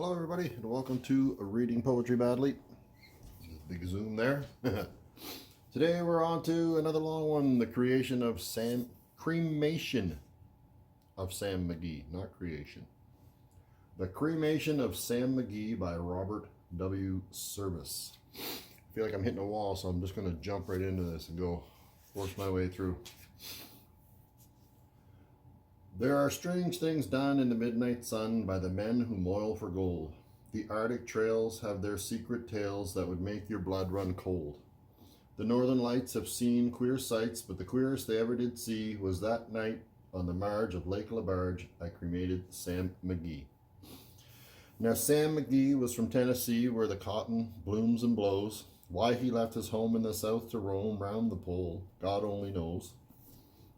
Hello everybody and welcome to Reading Poetry Badly. Big zoom there. Today we're on to another long one, the creation of Cremation of Sam McGee, not creation. The Cremation of Sam McGee by Robert W. Service. I feel like I'm hitting a wall, so I'm just going to jump right into this and go force my way through. There are strange things done in the midnight sun by the men who moil for gold. The Arctic trails have their secret tales that would make your blood run cold. The northern lights have seen queer sights, but the queerest they ever did see was that night on the marge of Lake Labarge I cremated Sam McGee. Now Sam McGee was from Tennessee, where the cotton blooms and blows. Why he left his home in the south to roam round the pole, God only knows.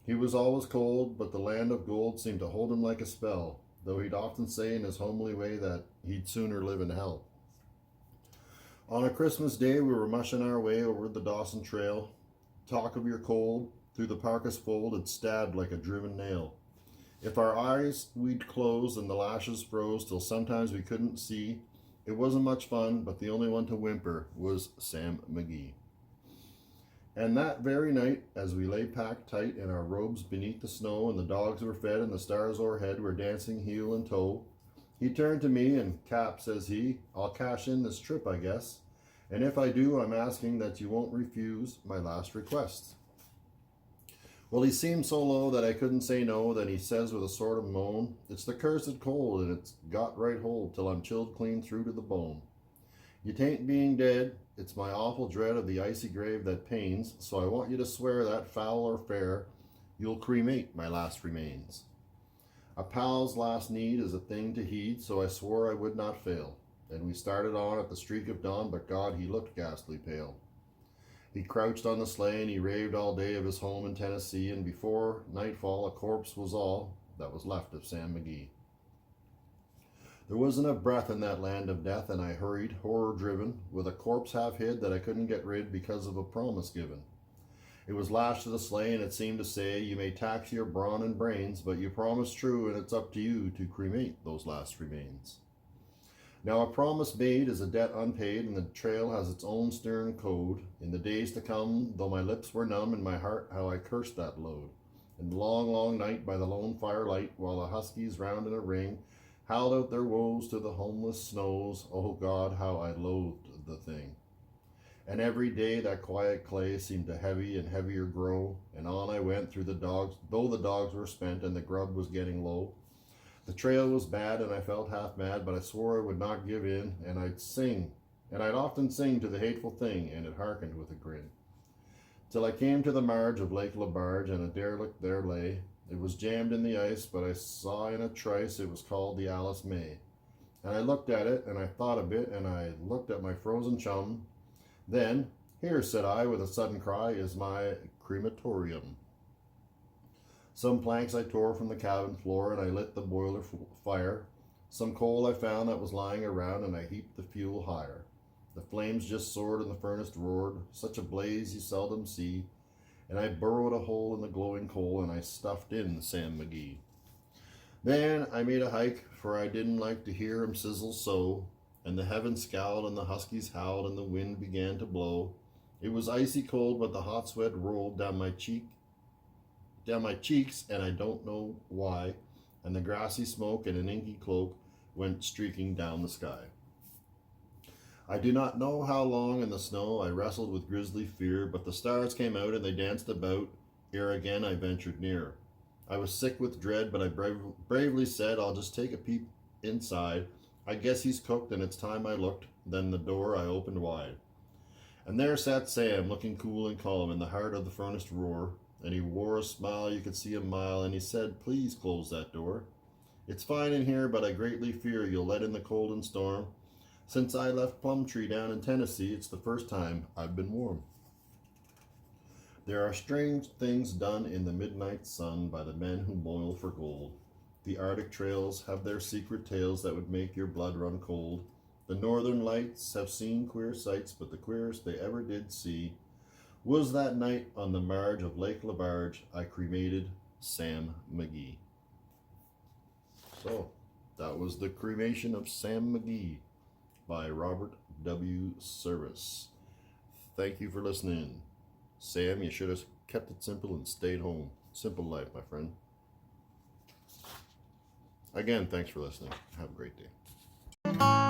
He was always cold, but the land of gold seemed to hold him like a spell, though he'd often say in his homely way that he'd sooner live in hell. On a Christmas day, we were mushing our way over the Dawson Trail. Talk of your cold, through the parka's fold, it stabbed like a driven nail. If our eyes we'd close and the lashes froze till sometimes we couldn't see, it wasn't much fun, but the only one to whimper was Sam McGee. And that very night, as we lay packed tight in our robes beneath the snow, and the dogs were fed and the stars o'erhead were dancing heel and toe, he turned to me and, "Cap," says he, "I'll cash in this trip, I guess. And if I do, I'm asking that you won't refuse my last request." Well, he seemed so low that I couldn't say no. Then he says with a sort of moan, "It's the cursed cold, and it's got right hold till I'm chilled clean through to the bone. You tain't being dead, it's my awful dread of the icy grave that pains, so I want you to swear that, foul or fair, you'll cremate my last remains." A pal's last need is a thing to heed, so I swore I would not fail. And we started on at the streak of dawn, but God, he looked ghastly pale. He crouched on the sleigh and he raved all day of his home in Tennessee, and before nightfall a corpse was all that was left of Sam McGee. There wasn't a breath in that land of death, and I hurried, horror-driven, with a corpse half hid that I couldn't get rid because of a promise given. It was lashed to the sleigh, and it seemed to say, "You may tax your brawn and brains, but you promised true, and it's up to you to cremate those last remains." Now a promise made is a debt unpaid, and the trail has its own stern code. In the days to come, though my lips were numb and my heart, how I cursed that load. In the long, long night by the lone firelight, while the huskies round in a ring howled out their woes to the homeless snows, oh God, how I loathed the thing. And every day that quiet clay seemed to heavy and heavier grow, and on I went through the dogs, though the dogs were spent and the grub was getting low. The trail was bad and I felt half mad, but I swore I would not give in, and I'd often sing to the hateful thing, and it hearkened with a grin. Till I came to the marge of Lake Labarge, and a derelict there lay. It was jammed in the ice, but I saw in a trice it was called the Alice May. And I looked at it, and I thought a bit, and I looked at my frozen chum. Then, "Here," said I, with a sudden cry, "is my crematorium." Some planks I tore from the cabin floor, and I lit the boiler fire. Some coal I found that was lying around, and I heaped the fuel higher. The flames just soared, and the furnace roared, such a blaze you seldom see. And I burrowed a hole in the glowing coal, and I stuffed in Sam McGee. Then I made a hike, for I didn't like to hear him sizzle so, and the heavens scowled, and the huskies howled, and the wind began to blow. It was icy cold, but the hot sweat rolled down my cheeks, and I don't know why, and the grassy smoke and an inky cloak went streaking down the sky. I do not know how long in the snow I wrestled with grisly fear, but the stars came out and they danced about, ere again I ventured near. I was sick with dread, but I bravely said, "I'll just take a peep inside. I guess he's cooked," and it's time I looked. Then the door I opened wide. And there sat Sam, looking cool and calm in the heart of the furnace roar, and he wore a smile you could see a mile, and he said, "Please close that door. It's fine in here, but I greatly fear you'll let in the cold and storm. Since I left Plumtree down in Tennessee, it's the first time I've been warm." There are strange things done in the midnight sun by the men who moil for gold. The Arctic trails have their secret tales that would make your blood run cold. The northern lights have seen queer sights, but the queerest they ever did see was that night on the marge of Lake Labarge I cremated Sam McGee. So, that was was The Cremation of Sam McGee by Robert W. Service. Thank you for listening. Sam, you should have kept it simple and stayed home. Simple life, my friend. Again, thanks for listening. Have a great day.